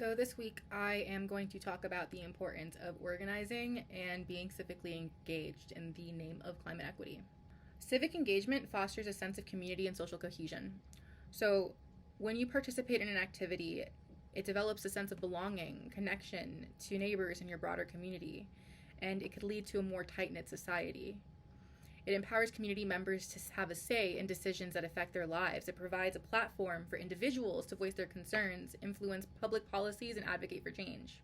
So this week I am going to talk about the importance of organizing and being civically engaged in the name of climate equity. Civic engagement fosters a sense of community and social cohesion. So when you participate in an activity, it develops a sense of belonging, connection to neighbors in your broader community, and it could lead to a more tight-knit society. It empowers community members to have a say in decisions that affect their lives. It provides a platform for individuals to voice their concerns, influence public policies, and advocate for change.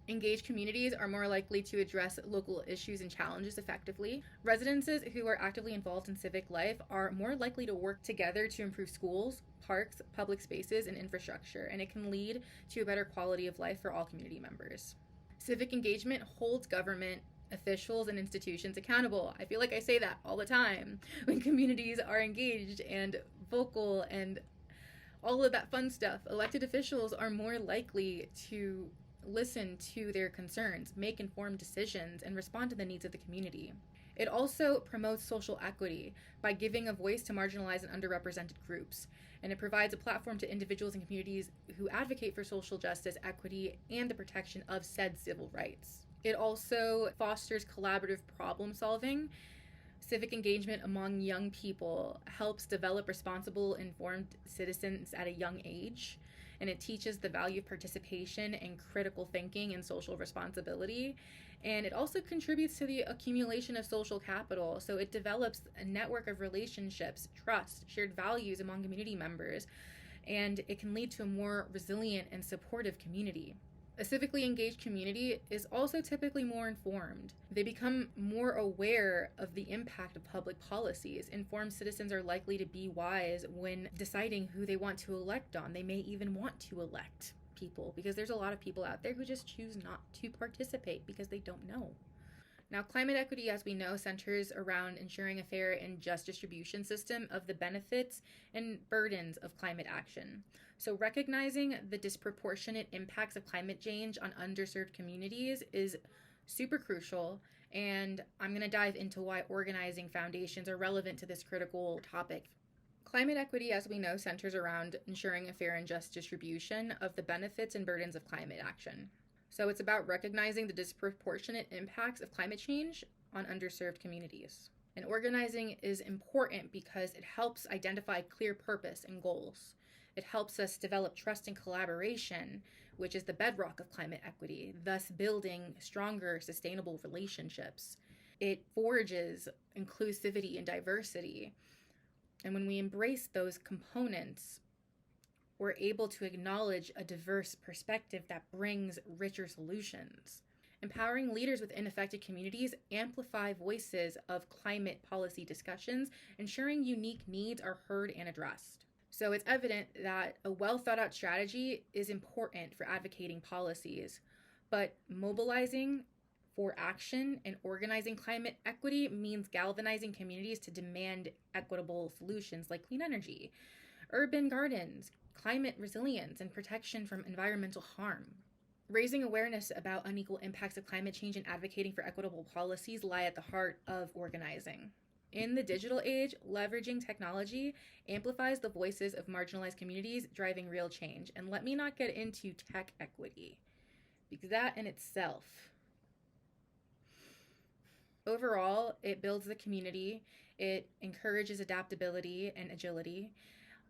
Engaged communities are more likely to address local issues and challenges effectively. Residents who are actively involved in civic life are more likely to work together to improve schools, parks, public spaces, and infrastructure, and it can lead to a better quality of life for all community members. Civic engagement holds government officials and institutions accountable. I feel like I say that all the time. When communities are engaged and vocal and all of that fun stuff, elected officials are more likely to listen to their concerns, make informed decisions, and respond to the needs of the community. It also promotes social equity by giving a voice to marginalized and underrepresented groups, and it provides a platform to individuals and communities who advocate for social justice, equity, and the protection of said civil rights. It also fosters collaborative problem solving. Civic engagement among young people helps develop responsible, informed citizens at a young age, and it teaches the value of participation and critical thinking and social responsibility. And it also contributes to the accumulation of social capital. So it develops a network of relationships, trust, shared values among community members, and it can lead to a more resilient and supportive community. A civically engaged community is also typically more informed. They become more aware of the impact of public policies. Informed citizens are likely to be wise when deciding who they want to elect on. They may even want to elect people because there's a lot of people out there who just choose not to participate because they don't know. Now, climate equity, as we know, centers around ensuring a fair and just distribution system of the benefits and burdens of climate action. So recognizing the disproportionate impacts of climate change on underserved communities is super crucial, and I'm going to dive into why organizing foundations are relevant to this critical topic. Climate equity, as we know, centers around ensuring a fair and just distribution of the benefits and burdens of climate action. So it's about recognizing the disproportionate impacts of climate change on underserved communities. And organizing is important because it helps identify clear purpose and goals. It helps us develop trust and collaboration, which is the bedrock of climate equity, thus building stronger, sustainable relationships. It forges inclusivity and diversity. And when we embrace those components, we're able to acknowledge a diverse perspective that brings richer solutions. Empowering leaders within affected communities amplify voices of climate policy discussions, ensuring unique needs are heard and addressed. So it's evident that a well thought out strategy is important for advocating policies, but mobilizing for action and organizing climate equity means galvanizing communities to demand equitable solutions like clean energy, urban gardens, climate resilience, and protection from environmental harm. Raising awareness about unequal impacts of climate change and advocating for equitable policies lie at the heart of organizing. In the digital age, leveraging technology amplifies the voices of marginalized communities, driving real change. And let me not get into tech equity, because that in itself, overall, it builds the community, it encourages adaptability and agility,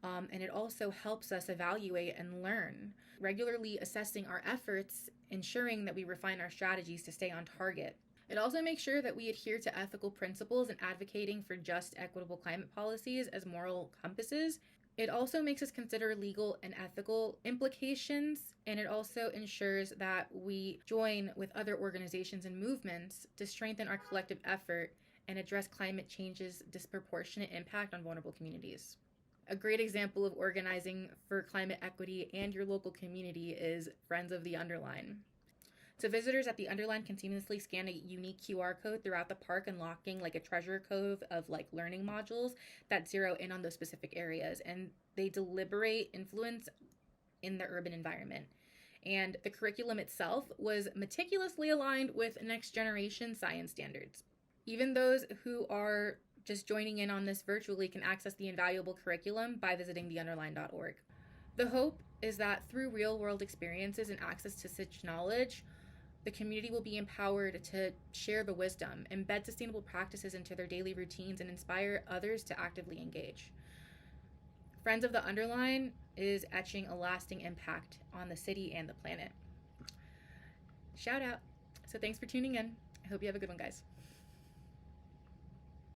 and it also helps us evaluate and learn, regularly assessing our efforts, ensuring that we refine our strategies to stay on target. It also makes sure that we adhere to ethical principles and advocating for just, equitable climate policies as moral compasses. It also makes us consider legal and ethical implications, and it also ensures that we join with other organizations and movements to strengthen our collective effort and address climate change's disproportionate impact on vulnerable communities. A great example of organizing for climate equity and your local community is Friends of the Underline. So visitors at the Underline can seamlessly scan a unique QR code throughout the park, unlocking like a treasure trove of like learning modules that zero in on those specific areas, and they deliberate influence in the urban environment. And the curriculum itself was meticulously aligned with next generation science standards. Even those who are just joining in on this virtually can access the invaluable curriculum by visiting theunderline.org. The hope is that through real world experiences and access to such knowledge, the community will be empowered to share the wisdom, embed sustainable practices into their daily routines, and inspire others to actively engage. Friends of the Underline is etching a lasting impact on the city and the planet. Shout out. So thanks for tuning in. I hope you have a good one, guys.